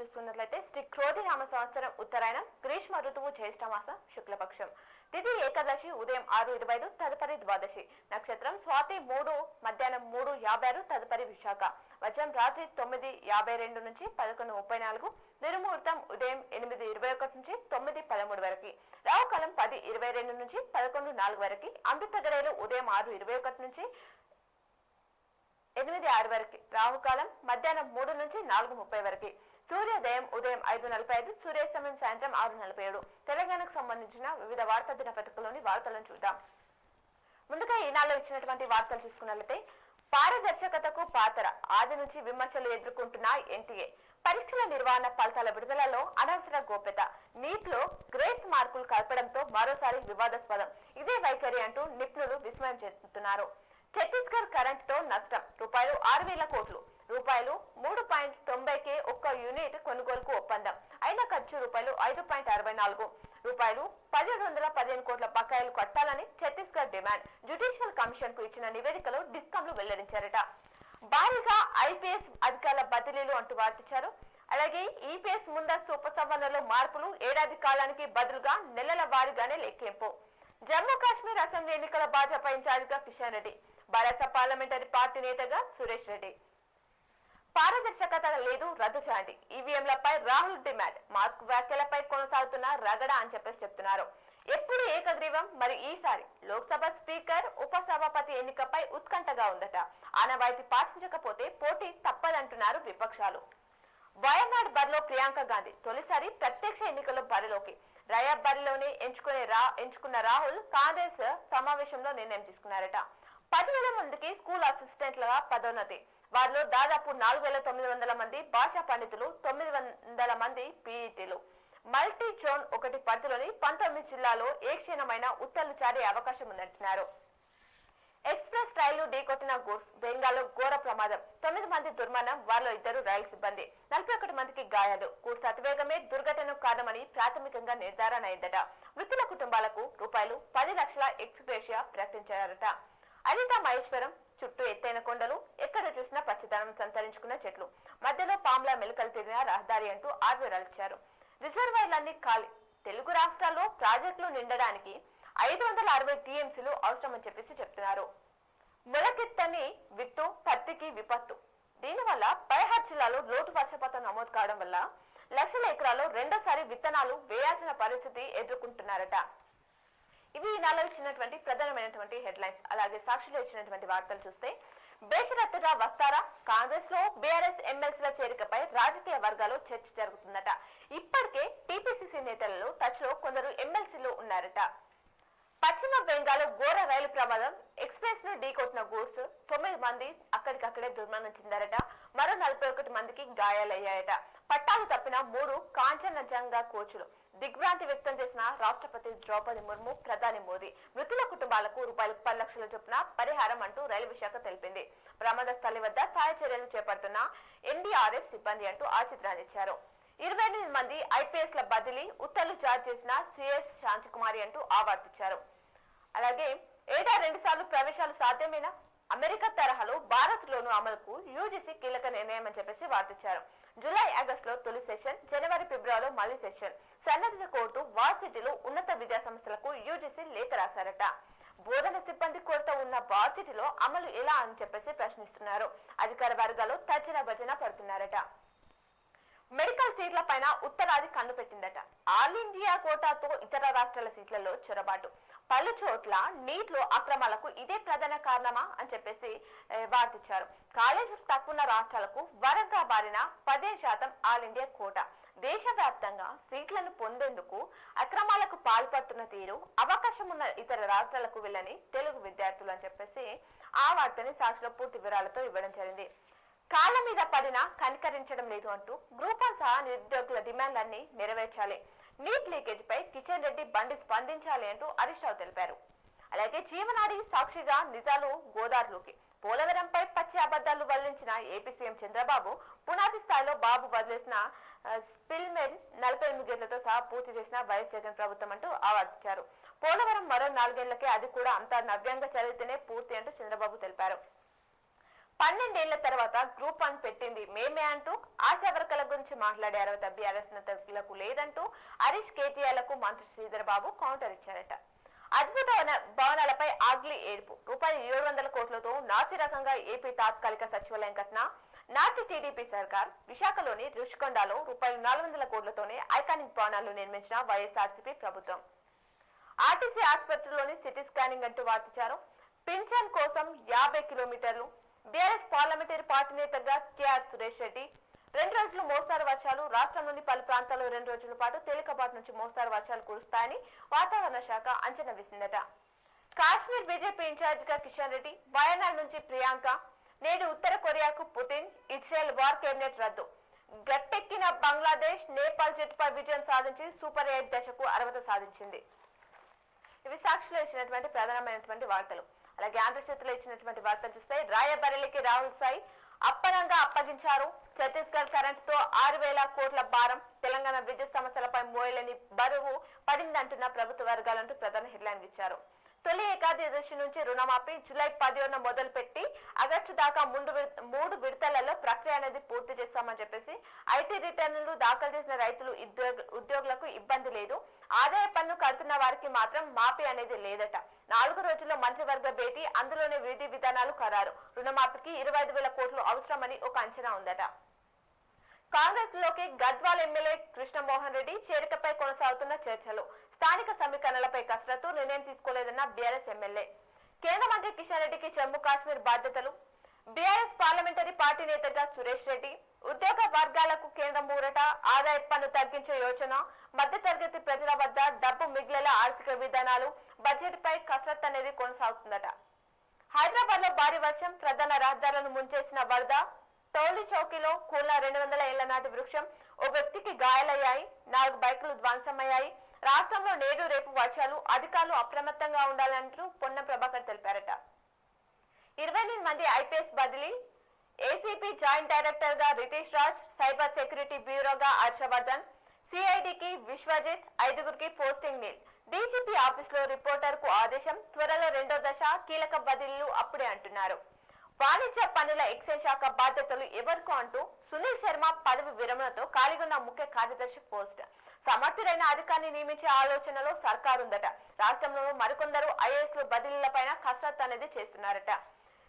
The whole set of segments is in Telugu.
చూసుకున్నట్లయితే శ్రీ క్రోధినామ సంవత్సరం ఉత్తరాయణం గ్రీష్మ ఋతువు జ్యేష్ఠమాసం శుక్లపక్షం తిథి ఏకాదశి ఉదయం 6:25 తదుపరి ద్వాదశి నక్షత్రం స్వాతి 3 మధ్యాహ్నం 3:56 తదుపరి విశాఖ వజ్రం రాత్రి 9:52 నుంచి 11:34 దుర్ముహూర్తం ఉదయం 8:21 నుంచి 9:13 వరకు రాహుకాలం 10:22 నుంచి 11:04 వరకు అమృత గడియలు ఉదయం 6:21 నుంచి 8:06 వరకు రాహుకాలం మధ్యాహ్నం 3 నుంచి 4:30 వరకు సూర్యోదయం ఉదయం 5:45 సూర్యాస్తమయం సాయంత్రం 6:47 తెలంగాణకు సంబంధించిన వివిధ వార్తా దినపత్రికలోని వార్తలను చూద్దాం. ముందుగా ఈనాడులో ఇచ్చినటువంటి వార్తలు చూసుకున్నట్లయితే పారదర్శకతకు పాతర ఆది నుంచి విమర్శలు ఎదుర్కొంటున్న ఎన్టీఏ పరీక్షల నిర్వహణ ఫలితాల విడుదలలో అనవసర గోప్యత నీట్లో గ్రేస్ మార్కులు కలపడంతో మరోసారి వివాదాస్పదం ఇదే వైఖరి అంటూ నిపుణులు విస్మయం చెందుతున్నారు. ఛత్తీస్గఢ్ కరెంటుతో నష్టం రూపాయలు 6,000 కోట్లు రూపాయలు 3.90కే ఒక్క యూనిట్ కొనుగోలుకు ఒప్పందం అయిన ఖర్చు రూపాయలు 5.64 రూపాయలు 1,715 కోట్ల బకాయిలు కట్టాలని ఛత్తీస్గఢ్ డిమాండ్ జ్యుడిషియల్ కమిషన్ కు ఇచ్చిన నివేదికలో డిస్కంలు వెల్లడించారట. భారీగా ఐపీఎస్ అధికారుల బదిలీలు అంటూ వార్తించారు. అలాగే ఈపీఎస్ ముందస్తు ఉపసంహరణలో మార్పులు ఏడాది కాలానికి బదులుగా నెలల వారీగానే లెక్కింపు జమ్మూ కాశ్మీర్ అసెంబ్లీ ఎన్నికల భాజపా ఇన్ఛార్జిగా కిషన్ రెడ్డి బారాస పార్లమెంటరీ పార్టీ నేతగా సురేష్ రెడ్డి పారదర్శకత లేదు రద్దు చేయండి ఈవీఎంలపై రాహుల్ డిమాండ్ మార్క్ వ్యాఖ్యలపై కొనసాగుతున్న రగడ అని చెప్తున్నారు. ఎప్పుడు ఏకగ్రీవం మరి ఈసారి లోక్సభ స్పీకర్ ఉపసభాపతి ఎన్నికపై ఉత్కంఠగా ఉందట. ఆనవాయితీ పాటించకపోతే పోటీ తప్పదంటున్నారు విపక్షాలు. వయనాడ్ బరిలో ప్రియాంక గాంధీ తొలిసారి ప్రత్యక్ష ఎన్నికల్లో బరిలోకి రయాబ్ బరిలోనే ఎంచుకున్న రాహుల్ కాంగ్రెస్ సమావేశంలో నిర్ణయం తీసుకున్నారట. 10,000 మందికి స్కూల్ అసిస్టెంట్లుగా పదోన్నతి వారిలో దాదాపు 4,900 మంది భాషా పండితులు 900 మంది పీఈటీలు మల్టీ జోన్ 1 పరిధిలోని 19 జిల్లాలో ఏ క్షీణమైన ఉత్తర్వులు జారీ అవకాశం ఉందంటున్నారు. ఎక్స్ప్రెస్ రైలు ఢీకొట్టిన గూడ్స్ బెంగాల్లో ఘోర ప్రమాదం 9 మంది దుర్మరణం వారిలో 2 రైలు సిబ్బంది 41 మందికి గాయాలు గూడ్స్ అతివేగమే దుర్ఘటనకు కారణమని ప్రాథమికంగా నిర్ధారణ అయిందట. మృతుల కుటుంబాలకు రూపాయలు 10 లక్షల ఎక్స్గ్రేషియా ప్రకటించారట. అనిత మహేశ్వరం చుట్టూ ఎత్తైన కొండలు ఎక్కడ చూసినా పచ్చదనం సంతరించుకున్న చెట్లు మధ్యలో పాముల మెలకలు తిరిగిన రహదారి అంటూ ఆర్వీరాలిచ్చారు. రిజర్వాయర్లన్నీ ఖాళీ తెలుగు రాష్ట్రాల్లో ప్రాజెక్టులు నిండడానికి 560 టీఎంసీలు అవసరమని చెప్తున్నారు. మొలకెత్తని విత్తు పత్తికి విపత్తు దీనివల్ల పైహార్ జిల్లాలో లోటు వర్షపాతం నమోదు కావడం వల్ల లక్షల ఎకరాల్లో రెండోసారి విత్తనాలు వేయాల్సిన పరిస్థితి ఎదుర్కొంటున్నారట. ఇవి ఈ నెలలో ఇచ్చినటువంటి ప్రధానమైనటువంటి హెడ్లైన్స్. అలాగే సాక్షిలో ఇచ్చినటువంటి వార్తలు చూస్తే బేషరత్తుగా వస్తారా కాంగ్రెస్ లో బీఆర్ఎస్ ఎమ్మెల్సీల చేరికపై రాజకీయ వర్గాల్లో చర్చ జరుగుతుందట. ఇప్పటికే టీపీసీసీ నేతలలో టచ్ లో కొందరు ఎమ్మెల్సీలు ఉన్నారట. పశ్చిమ బెంగాల్ ఘోర రైలు ప్రమాదం ఎక్స్ప్రెస్ ను ఢీకొట్టిన గూడ్స్ 9 మంది అక్కడికక్కడే దుర్మరణం చెందారట. మరో 41 మందికి గాయాలయ్యాయట. పట్టాలు తప్పిన 3 కాంచనజంగా కోచులు దిగ్భ్రాంతి వ్యక్తం చేసిన రాష్ట్రపతి ద్రౌపది ముర్ము ప్రధాని మోదీ మృతుల కుటుంబాలకు రూపాయలు 10 లక్షల చొప్పున పరిహారం అంటూ రైల్వే శాఖ తెలిపింది. ప్రమాద స్థలి వద్ద సహాయ చర్యలు చేపడుతున్న ఎన్డీఆర్ఎఫ్ సిబ్బంది అంటూ ఆ చిత్రాన్ని ఇచ్చారు. 28 మంది ఐపీఎస్ ల బదిలీ ఉత్తర్వులు జారీ చేసిన సిఎస్ శాంతికుమారి అంటూ ఆవార్తించారు. అలాగే ఏటా 2 సార్లు ప్రవేశాలు సాధ్యమేనా అమెరికా తరహాలో భారత్ లోను అమలుకు యూజీసీ కీలక నిర్ణయం అని వార్తించారు. జూలై ఆగస్టులో తొలి సెషన్ జనవరి ఫిబ్రవరిలో మళ్లీ సెషన్ సన్నద్ధత కోరుతూ వార్సిటీలో ఉన్నత విద్యా సంస్థలకు యూజీసీ లేఖ రాశారట. బోధన సిబ్బంది కొరత ఉన్న వార్సిటీలో అమలు ఎలా అని ప్రశ్నిస్తున్నారు. అధికార వర్గాలు తర్జన భజన పడుతున్నారట. మెడికల్ సీట్ల పైన ఉత్తరాది కన్ను పెట్టిందట. ఆల్ ఇండియా కోటాతో ఇతర రాష్ట్రాల సీట్లలో చొరబాటు పలు చోట్ల నీట్లో అక్రమాలకు ఇదే ప్రధాన కారణమా అని వార్తించారు. కాలేజీలు తక్కువ రాష్ట్రాలకు వరంగా బారిన 15% ఆల్ ఇండియా కోటా దేశవ్యాప్తంగా సీట్లను పొందేందుకు అక్రమాలకు పాల్పడుతున్న తీరు అవకాశం ఉన్న ఇతర రాష్ట్రాలకు వెళ్ళని తెలుగు విద్యార్థులు అని ఆ వార్తని సాక్షిలో పూర్తి వివరాలతో ఇవ్వడం జరిగింది. కాళ్ళ మీద పడినా కనికరించడం లేదు అంటూ గ్రూప్ 1 సహా నిరుద్యోగుల డిమాండ్లన్నీ నెరవేర్చాలి. నీట్ లీకేజ్ పై కిషన్ రెడ్డి బండి స్పందించాలి అంటూ హరీష్ రావు తెలిపారు. అలాగే జీవనాడి సాక్షిగా నిజాలు గోదావరిలోకి పోలవరంపై పచ్చి అబద్ధాలు వల్లించిన ఏపీ సీఎం చంద్రబాబు పునాది స్థాయిలో బాబు వదిలేసిన స్పిల్మెన్ 48 గేట్లతో సహా పూర్తి చేసిన వైఎస్ జగన్ ప్రభుత్వం అంటూ ఆవార్తించారు. పోలవరం మరో 4 ఏళ్లకే అది కూడా అంతా నవ్యంగా చదివితేనే పూర్తి అంటూ చంద్రబాబు తెలిపారు. 12 ఏళ్ల తర్వాత గ్రూప్ 1 పెట్టింది మేమే అంటూ ఆశా వర్కర్ల గురించి మాట్లాడే అర్హత బీఆర్ఎస్ నేతలకు లేదంటూ హరీష్ కేటీఆర్లకు మంత్రి శ్రీధర్ బాబు కౌంటర్ ఇచ్చారట. అద్భుత భవనాలపై ఆగ్లీ ఏడుపు ₹700 కోట్లతో నాసిరకంగా ఏపీ తాత్కాలిక సచివాలయం కట్టిన నాటి టీడీపీ సర్కార్ విశాఖలోని రుషికొండలో ₹400 కోట్లతోనే ఐకానిక్ భవనాలు నిర్మించిన వైఎస్ఆర్సీపీ ప్రభుత్వం. ఆర్టీసీ ఆసుపత్రిలోని సిటీ స్కానింగ్ అంటూ వార్తించారు. పింఛన్ కోసం 50 కిలోమీటర్లు. బీఆర్ఎస్ పార్లమెంటరీ పార్టీ నేతగా కేఆర్ సురేష్ రెడ్డి 2 రోజులు మోస్తారు వర్షాలు. రాష్ట్రంలోని పలు ప్రాంతాల్లో 2 రోజుల పాటు తేలికపాటి నుంచి మోస్తారు వర్షాలు కురుస్తాయని వాతావరణ శాఖ అంచనా వేసిందట. కాశ్మీర్ బీజేపీ ఇన్ఛార్జిగా కిషన్ రెడ్డి, వయనాడ్ నుంచి ప్రియాంక. నేడు ఉత్తర కొరియాకు పుతిన్, ఇజ్రాయెల్ వార్ కేబినెట్ రద్దు. గట్టెక్కిన బంగ్లాదేశ్ నేపాల్ జట్టుపై విజయం సాధించి సూపర్ 8 దశకు అర్హత సాధించింది. ఇవి సాక్షిలో ఇచ్చినటువంటి ప్రధానమైనటువంటి వార్తలు. అలాగే ఆంధ్రజ్యోతిలో ఇచ్చినటువంటి వార్తలు చూస్తే రాయబరేలీకి రాహుల్ సాయి అప్పనంగా అప్పగించారు. ఛత్తీస్గఢ్ కరెంటుతో 6,000 కోట్ల భారం. తెలంగాణ విద్యుత్ సమస్యలపై మోయలేని బరువు పడిందంటున్న ప్రభుత్వ వర్గాలంటూ ప్రధాన హెడ్లైన్ ఇచ్చారు. తొలి ఏకాదశి నుంచి రుణమాఫీ జూలై 10న మొదలుపెట్టి ఆగస్టు దాకా 3 విడతలలో ప్రక్రియ అనేది పూర్తి చేస్తామని చెప్పేసి ఐటీ రిటర్నులు దాఖలు చేసిన రైతులు ఉద్యోగులకు ఇబ్బంది లేదు. ఆదాయ పన్ను కడుతున్న వారికి మాత్రం మాఫీ అనేది లేదట. 4 రోజుల్లో మంత్రివర్గ భేటీ, అందులోనే విధి విధానాలు ఖరారు. రుణమాఫీకి 25,000 కోట్లు అవసరమని ఒక అంచనా ఉందట. కాంగ్రెస్ లోకి గద్వాల్ ఎమ్మెల్యే కృష్ణమోహన్ రెడ్డి చేరికపై కొనసాగుతున్న చర్చలు. స్థానిక సమీకరణలపై కసరత్తు, నిర్ణయం తీసుకోలేదన్న బీఆర్ఎస్ ఎమ్మెల్యే. కేంద్ర మంత్రి కిషన్ రెడ్డికి జమ్మూ కాశ్మీర్ బాధ్యతలు. బీఆర్ఎస్ పార్లమెంటరీ పార్టీ నేతగా సురేష్ రెడ్డి. ఉద్యోగ వర్గాలకు కేంద్రం ఊరట, ఆదాయ పన్ను తగ్గించే యోచన, మధ్యతరగతి ప్రజల వద్ద డబ్బు మిగిలేలా ఆర్థిక విధానాలు, బడ్జెట్ పై కసరత్తు అనేది కొనసాగుతుందట. హైదరాబాద్ లో భారీ వర్షం, ప్రధాన రహదారులను ముంచేసిన వరద. టౌలి చౌకీలో కూల 200 ఏళ్ల నాటి వృక్షం. ఓ వ్యక్తికి గాయాలయ్యాయి. 4 బైకులు ధ్వంసమయ్యాయి. రాష్ట్రంలో నేడు రేపు వర్షాలు, అధికారులు అప్రమత్తంగా ఉండాలంటూ పొన్నం ప్రభాకర్ తెలిపారట. 28 మంది ఐపీఎస్ బదిలీ. ఏసీపీ జాయింట్ డైరెక్టర్ గా రితేష్ రాజ్, సైబర్ సెక్యూరిటీ బ్యూరోగా హర్షవర్ధన్, సిఐడికి విశ్వజిత్, 5గురికి పోస్టింగ్ నీల్. డీజీపీ ఆఫీస్ లో రిపోర్టర్ కు ఆదేశం. త్వరలో 2వ దశ, కీలక బదిలీలు అప్పుడే అంటున్నారు. వాణిజ్య పన్నుల ఎక్సైజ్ శాఖ బాధ్యతలు ఎవరికో అంటూ సునీల్ శర్మ పదవి విరమణతో ఖాళీగున్న ముఖ్య కార్యదర్శి పోస్ట్. సమర్థుడైన అధికారిని నియమించే ఆలోచనలో సర్కారుందట. రాష్ట్రంలో మరికొందరు ఐఏఎస్లు బదిలీలపైన కసరత్తు అనేది చేస్తున్నారట.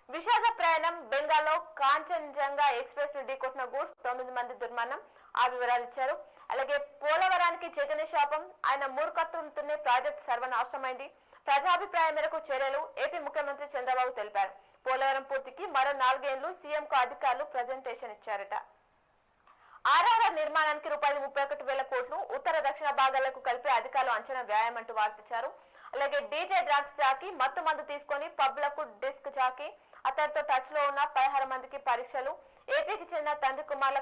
విశాఖ ప్రయాణం. బెంగాల్లో కాంచన్జంగా ఎక్స్ప్రెస్ ను ఢీకొట్టిన గూడ్స్. 9 మంది దుర్మరణం. ఆ వివరాలు ఇచ్చారు. అలాగే పోలవరానికి జగన్ శాపం. ఆయన మూర్ఖత్వంతోనే ప్రాజెక్టు సర్వనాశనమైంది. ప్రజాభిప్రాయం మేరకు చర్యలు. ఏపీ ముఖ్యమంత్రి చంద్రబాబు తెలిపారు. పోలవరం పూర్తికి మరో 4 ఏళ్లు సీఎం కు అధికారులు ప్రజెంటేషన్ ఇచ్చారట. ఆర్ఆర్ఆర్ నిర్మాణానికి ₹31,000 కోట్లు. ఉత్తర దక్షిణ భాగాలకు కలిపి అధికారులు అంచనా వ్యయం అంటూ వార్తించారు. అలాగే డీజే డ్రగ్స్ జాకీ, మత్తు మందు తీసుకొని పబ్లకు డిస్క్ జాకీ. అతడితో టచ్ లో ఉన్న 16 మందికి పరీక్షలు. ఏపీకి చెందిన తండ్రి కుమార్ల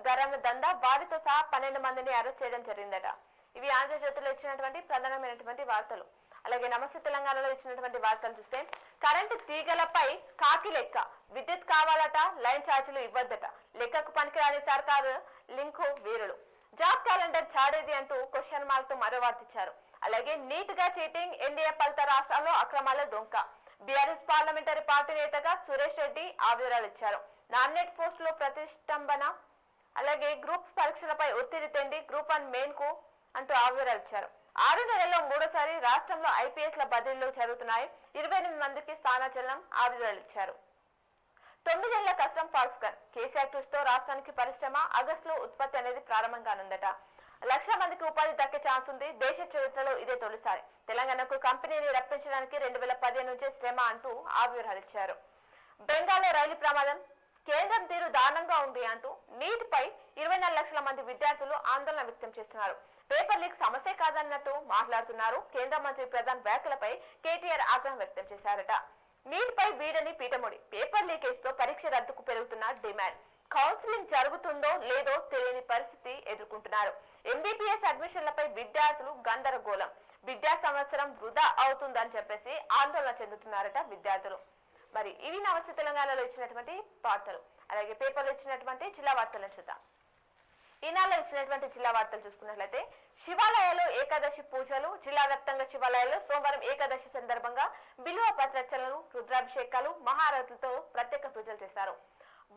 గరణ దందా. వారితో సహా 12 మందిని అరెస్ట్ చేయడం జరిగిందట. ఇవి ఆంధ్రజ్యోతిలో ఇచ్చినటువంటి ప్రధానమైనటువంటి వార్తలు. అలాగే నమస్తే తెలంగాణలో ఇచ్చినటువంటి వార్తలు చూస్తే కరెంటు తీగలపై కాకి లెక్క. విద్యుత్ కావాలట, లైన్ ఛార్జీలు ఇవ్వద్దట. లెక్కకు పనికిరాని సర్కారు లింకు వీరులు. జాబ్ క్యాలెండర్ చాడేది అంటూ క్వశ్చన్ మార్క్ తో మరో వార్తించారు. అలాగే నీట్ గా చీటింగ్, ఎన్డీఏ ఫలిత రాష్ట్రాల్లో అక్రమాల డొంక. బీఆర్ఎస్ పార్లమెంటరీ పార్టీ నేతగా సురేష్ రెడ్డి ఆ వివరాలు ఇచ్చారు. నామినేట్ పోస్టులో ప్రతిష్టంభన. అలాగే గ్రూప్స్ పరీక్షలపై ఒత్తిడి తెండి, గ్రూప్ 1 మెయిన్ కు అంటూ ఆ వివరాలు ఇచ్చారు. 6 నెలల్లో 3సారి రాష్ట్రంలో ఐపీఎస్ ల బదిలీలు జరుగుతున్నాయి. 28 మందికి స్థానచలనం. ఆ వివరాలు ఇచ్చారు. 9 ఏళ్ల కస్టమ్ ఫాక్స్కాన్. కేసీఆర్ కృషితో రాష్ట్రానికి పరిశ్రమ. ఆగస్టులో ఉత్పత్తి అనేది ప్రారంభం కానుందట. 1,00,000 మందికి ఉపాధి దక్కే ఛాన్స్ ఉంది. దేశ చరిత్రలో ఇదే తొలిసారి. తెలంగాణకు కంపెనీని రప్పించడానికి 2015 నుంచే శ్రమ అంటూ ఆ వివరాలు ఇచ్చారు. బెంగాల్లో రైలు ప్రమాదం. కేంద్రం తీరు దారుణంగా ఉంది అంటూ నీట్ పై 24 లక్షల మంది విద్యార్థులు ఆందోళన వ్యక్తం చేస్తున్నారు. పేపర్ లీక్ సమస్య కాదన్నట్టు మాట్లాడుతున్నారు. కేంద్ర మంత్రి ప్రధాన్ వ్యాఖ్యలపై కేటీఆర్ ఆగ్రహం వ్యక్తం చేశారట. నీట్ పై వీడని పీఠముడి. పేపర్ లీకేజ్ తో పరీక్ష రద్దుకు పెరుగుతున్న డిమాండ్. కౌన్సిలింగ్ జరుగుతుందో లేదో తెలియని పరిస్థితి ఎదుర్కొంటున్నారు. ఎంబీబీఎస్ అడ్మిషన్లపై విద్యార్థులు గందరగోళం. విద్యా సంవత్సరం వృధా అవుతుందని చెప్పేసి ఆందోళన చెందుతున్నారట విద్యార్థులు. మరి ఇవి నమస్తే తెలంగాణలో ఇచ్చినటువంటి వార్తలు. అలాగే పేపర్లో ఇచ్చినటువంటి జిల్లా వార్తలను చూద్దాం. ఈనాడులో ఇచ్చినటువంటి జిల్లా వార్తలు చూసుకున్నట్లయితే శివాలయాల్లో ఏకాదశి పూజలు. జిల్లా వ్యాప్తంగా శివాలయాల్లో సోమవారం ఏకాదశి సందర్భంగా బిల్వ పత్రచలలు, రుద్రాభిషేకాలు, మహారథులతో ప్రత్యేక పూజలు చేశారు.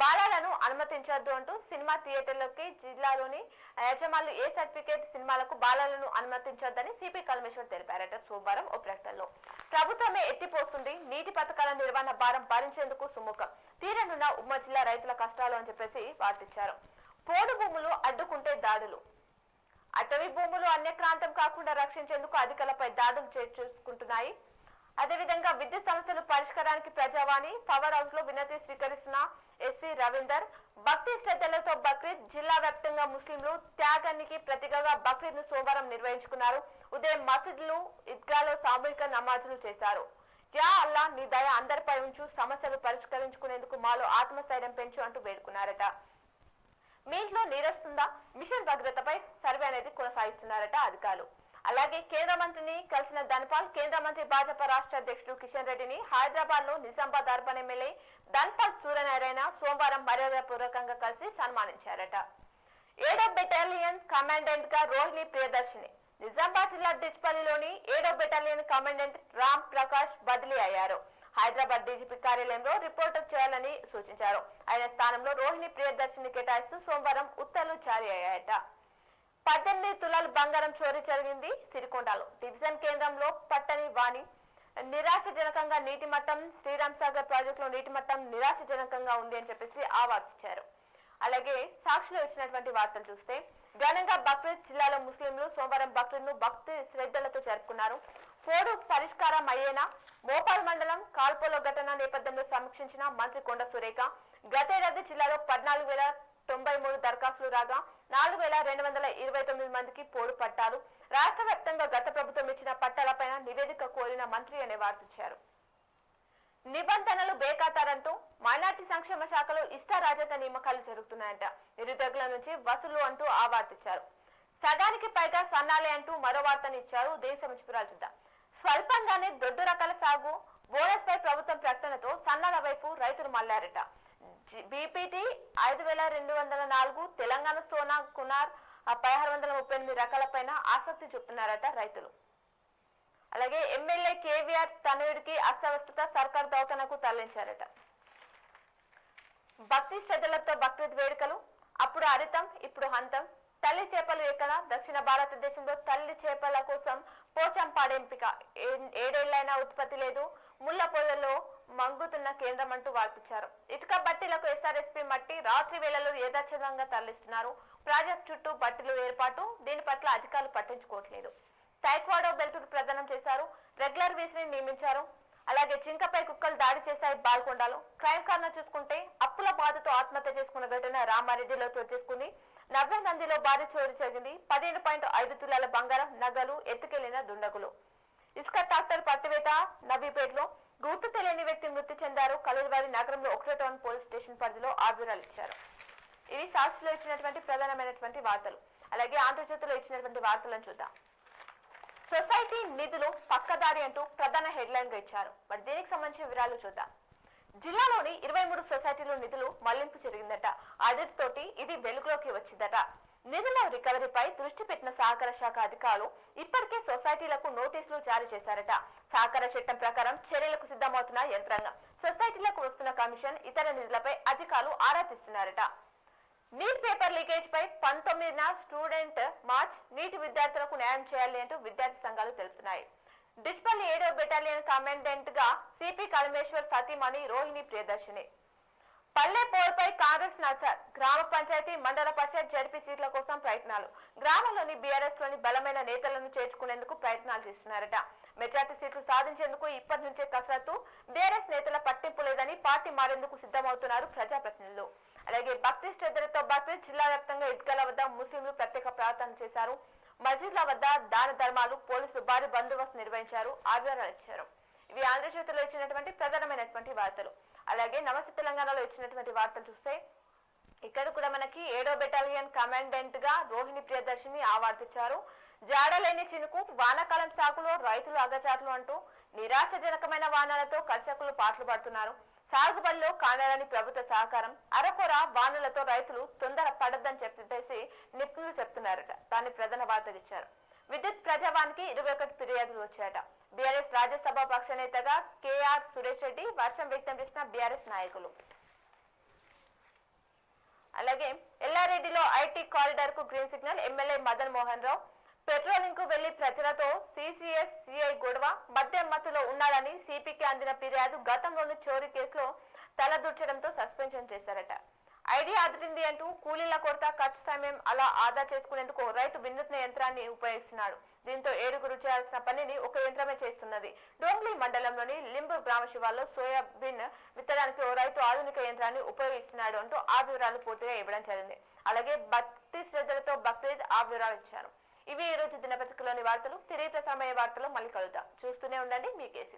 బాలలను అనుమతించొద్దు అంటూ సినిమా థియేటర్లకి జిల్లాలోని యజమానులు ఏ సర్టిఫికేట్ సినిమాలకు బాలలను అనుమతించొద్దని సిపి కల్మేశ్వర్ తెలిపారట. సోమవారం ఓ ప్రకటనలో ప్రభుత్వమే ఎత్తిపోస్తుంది, నీటి పథకాల నిర్వహణ భారం భరించేందుకు సుముఖం, తీరనున్న ఉమ్మడి జిల్లా రైతుల కష్టాలు అని చెప్పేసి వార్తిచ్చారు. పోడు భూములు అడ్డుకుంటే దాడులు. అటవీ భూములు అన్యక్రాంతం కాకుండా రక్షించేందుకు అధికారులపై దాడులు చేసుకుంటున్నాయి. అదేవిధంగా విద్యుత్ సమస్యలు పరిష్కారానికి ప్రజావాణి పవర్ హౌస్ లో వినతి స్వీకరిస్తున్న ఎస్సీ రవీందర్. భక్తి శ్రద్ధలతో బక్రీద్. జిల్లా వ్యాప్తంగా ముస్లింలు త్యాగానికి ప్రతీకగా బక్రీద్ ను సోమవారం నిర్వహించుకున్నారు. ఉదయం మసీదులు, ఈద్గాలో సామూహిక నమాజులు చేశారు. యా అల్లా నీ దయ అందరిపై ఉంచు, సమస్యలు పరిష్కరించుకునేందుకు మాలో ఆత్మస్థైర్యం పెంచు అంటూ వేడుకున్నారట. మీ ఇంట్లో నీరొస్తుందా? మిషన్ భద్రతపై సర్వే అనేది కొనసాగిస్తున్నారట అధికారులు. అలాగే కేంద్ర మంత్రిని కలిసిన ధన్పాల్. కేంద్ర మంత్రి భాజపా రాష్ట్ర అధ్యక్షుడు కిషన్ రెడ్డిని హైదరాబాద్ లో నిజామాబాద్ అర్బన్ ఎమ్మెల్యే ధన్పాల్ సూర్యనారాయణ సోమవారం మర్యాదపూర్వకంగా కలిసి సన్మానించారట. 7వ బెటాలియన్ కమాండెంట్ గా రోహిణి ప్రియదర్శిని. నిజామాబాద్ జిల్లా డిచ్పల్లిలోని 7వ బెటాలియన్ కమాండెంట్ రామ్ ప్రకాష్ బదిలీ అయ్యారు. హైదరాబాద్ డీజీపీ కార్యాలయంలో రిపోర్ట్ చేయాలని సూచించారు. ఆయన స్థానంలో రోహిణి ప్రియదర్శిని కేటాయిస్తూ సోమవారం ఉత్తర్వులు జారీ అయ్యాయట. 18 తులాలు బంగారం చోరీ జరిగింది సిరికొండలో. డివిజన్ కేంద్రంలో పట్టని వాణి. నిరాశజనకంగా నీటి మట్టం. శ్రీరామ్ సాగర్ ప్రాజెక్టులో నీటి మట్టం నిరాశజనకంగా ఉంది అని చెప్పేసి ఆవాదించారు. అలాగే సాక్షిలో ఇచ్చినటువంటి వార్తలు చూస్తే ఘనంగా బక్రీద్. జిల్లాలో ముస్లింలు సోమవారం బక్రీద్ ను భక్తి శ్రద్ధలతో జరుపుకున్నారు. పోడు పరిష్కారం అయ్యేనా? మోపాల్ మండలం కాల్పోలో ఘటన నేపథ్యంలో సమీక్షించిన మంత్రి కొండ సురేఖ. గతేడాది జిల్లాలో 14,093 దరఖాస్తులు రాగా 4,229 మందికి పోడు పట్టాలు. రాష్ట్ర వ్యాప్తంగా గత ప్రభుత్వం ఇచ్చిన పట్టాలపైన నివేదిక కోరిన మంత్రి అనే వార్తిచ్చారు. నిబంధనలు బేఖాతారంటూ మైనార్టీ సంక్షేమ శాఖలో ఇష్టారాజ్యత నియామకాలు జరుగుతున్నాయంట. నిరుద్యోగుల నుంచి వసూలు అంటూ ఆ వార్తిచ్చారు. సగానికి పైగా సన్నాలే అంటూ మరో వార్తను ఇచ్చారు. దేశ మున్సిపల్ చూద్దాం. స్వల్పంగానే దొడ్డు రకాల సాగు బోనస్ పై ప్రభుత్వం ప్రకటనతో సన్నాల వైపు రైతులు మళ్లారట. బీపీటీ 5,204, తెలంగాణ సోనా కునార్ 638 రకాలపైన ఆసక్తి చూపుతున్నారట రైతులు. అలాగే ఎమ్మెల్యే కేవీఆర్ తనయుడికి అస్తవ్యస్తత, సర్కార్ దవాఖానకు తరలించారట. భక్తి శ్రద్ధలతో బక్రీద్ వేడుకలు. అప్పుడు హరితం, ఇప్పుడు హంతం. తల్లి చేపలు ఎక్కడ? దక్షిణ భారతదేశంలో తల్లి చేపల కోసం పోచంపాడు ఎంపిక. 7 ఏళ్లైనా ఉత్పత్తి లేదు. ముళ్ల పొదల్లో మంగుతున్న కేంద్రం అంటూ వార్పించారు. ఇటుక బట్టీలకు ఎస్ఆర్ఎస్పీ మట్టి రాత్రి వేళలో యథాతథంగా తరలిస్తున్నారు. ప్రాజెక్ట్ చుట్టూ బట్టీలు ఏర్పాటు. దీని పట్ల అధికారులు పట్టించుకోవట్లేదు. టైక్వాడో బెల్ట్ ప్రదానం చేశారు. రెగ్యులర్ వీసీని నియమించారు. అలాగే జింకపై కుక్కలు దాడి చేశాయి బాల్కొండలో. క్రైమ్ కారణం చూసుకుంటే అప్పుల బాధతో ఆత్మహత్య చేసుకున్న ఘటన రామారెడ్డిలో చోటు చేసుకుంది. నవ్వనందిలో భారీ చోరీ జరిగింది. 15.5 తులాల బంగారం, నగలు ఎత్తుకెళ్లిన దుండగులు. ఇసుక ట్రాక్టర్ పట్టివేత నవీపేటలో. గుర్తు తెలియని వ్యక్తి మృతి చెందారు. కలూరువారి నగరంలో 1వ టౌన్ పోలీస్ స్టేషన్ పరిధిలో ఆవిరాలు ఇచ్చారు. ఇవి సాక్షిలో ఇచ్చినటువంటి ప్రధానమైనటువంటి వార్తలు. అలాగే ఆంధ్రజ్యోతిలో ఇచ్చినటువంటి వార్తలను చూద్దాం. సొసైటీ నిధులు పక్కదారి అంటూ ప్రధాన హెడ్లైన్ గా ఇచ్చారు. మరి దీనికి సంబంధించిన వివరాలు చూద్దాం. జిల్లాలోని 23 సొసైటీలో నిధులు మళ్లింపు జరిగిందట. ఆడిట్ తోటి ఇది వెలుగులోకి వచ్చిందట. నిధుల రికవరీపై దృష్టి పెట్టిన సహకార శాఖ అధికారులు ఇప్పటికే సొసైటీలకు నోటీసులు జారీ చేశారట. సహకార చట్టం ప్రకారం చర్యలకు సిద్ధమవుతున్న యంత్రాంగం. సొసైటీలకు వస్తున్న కమిషన్, ఇతర నిధులపై అధికారులు ఆరా తీస్తున్నారట. నీట్ పేపర్ లీకేజ్ పై 19న స్టూడెంట్ మార్చ్. నీటి విద్యార్థులకు న్యాయం చేయాలి అంటూ విద్యార్థి సంఘాలు తెలుపుతున్నాయి. డిచ్పల్లి 7వ బెటాలియన్ కమాండెంట్ గా సిపి కల్మేశ్వర్ సతీమణి రోహిణి ప్రియదర్శిని. పల్లె పోరుపై కాంగ్రెస్ నజర్. గ్రామ పంచాయతీ, మండల పరిషత్, జడ్పీ సీట్ల కోసం ప్రయత్నాలు. గ్రామంలోని బీఆర్ఎస్ లోని బలమైన నేతలను చేర్చుకునేందుకు ప్రయత్నాలు చేస్తున్నారట. మెజార్టీ సీట్లు సాధించేందుకు ఇప్పటి నుంచే కసరత్తు. బీఆర్ఎస్ నేతల పట్టింపు లేదని పార్టీ మారేందుకు సిద్ధమవుతున్నారు ప్రజాప్రతినిధులు. అలాగే భక్తి శ్రద్ధలతో బక్రీద్. జిల్లా వ్యాప్తంగా ఈద్గాల వద్ద ముస్లింలు ప్రత్యేక ప్రార్థన చేశారు. మసీద్ల వద్ద దాన ధర్మాలు. పోలీసులు భారీ బందోబస్తు నిర్వహించారు. ఆవిరాలు ఇచ్చారు. ఇవి ఆంధ్రజ్యోతిలో ఇచ్చినటువంటి ప్రధానమైనటువంటి వార్తలు. అలాగే నమస్తే తెలంగాణలో ఇచ్చినటువంటి వార్తలు చూస్తే ఇక్కడ కూడా మనకి 7వ బెటాలియన్ కమాండెంట్ గా రోహిణి ప్రియదర్శిని ఆవార్తించారు. జాడలేని చినుకు. వానాకాలం సాగులో రైతులు అగచాట్లు అంటూ నిరాశజనకమైన వాహనాలతో కర్షకులు పాటలు పడుతున్నారు. సాగు పనిలో కానాలని ప్రభుత్వ సహకారం, అరకొర వానలతో రైతులు తొందర పడద్దని చెప్పేసి నిపుణులు చెప్తున్నారట. దాన్ని ప్రధాన వార్తలు ఇచ్చారు. విద్యుత్ ప్రజావానికి 21 ఫిర్యాదులు వచ్చాయట. బీఆర్ఎస్ రాజ్యసభ పక్ష నేతగా కేఆర్ సురేష్ రెడ్డి వర్షం వ్యక్తం చేసిన బీఆర్ఎస్ నాయకులు. అలాగే ఎల్లారెడ్డిలో ఐటీ కారిడార్ కు green signal. MLA Madan Mohan Rao patrolling కు వెళ్లి ప్రజలతో సిసిఎస్ సిఐ గొడవ, మద్యం మత్తులో ఉన్నాడని సిపికి అందిన ఫిర్యాదు. గతంలోని చోరీ కేసులో తలదూర్చడంతో సస్పెన్షన్ చేశారట. ఐడియా అదిరింది అంటూ కూలీల కొరత, ఖర్చు సమయం అలా ఆదా చేసుకునేందుకు రైతు వినూత్న యంత్రాన్ని ఉపయోగిస్తున్నాడు. దీంతో 7గురు చేయాల్సిన పనిని ఒక యంత్రమే చేస్తున్నది. డోంగ్లీ మండలంలోని లింబు గ్రామ శివార్లో సోయాబీన్ విత్తడానికి ఓ రైతు ఆధునిక యంత్రాన్ని ఉపయోగిస్తున్నాడు అంటూ ఆ వివరాలు పూర్తిగా ఇవ్వడం జరిగింది. అలాగే భక్తి శ్రద్ధలతో బక్రీద్ ఆ వివరాలు ఇచ్చారు. ఇవి ఈ రోజు దినపత్రికలోని వార్తలు. తిరిగి ప్రసారమయ్యే వార్తలు మళ్ళీ కలుద్దాం. చూస్తూనే ఉండండి మీ K6.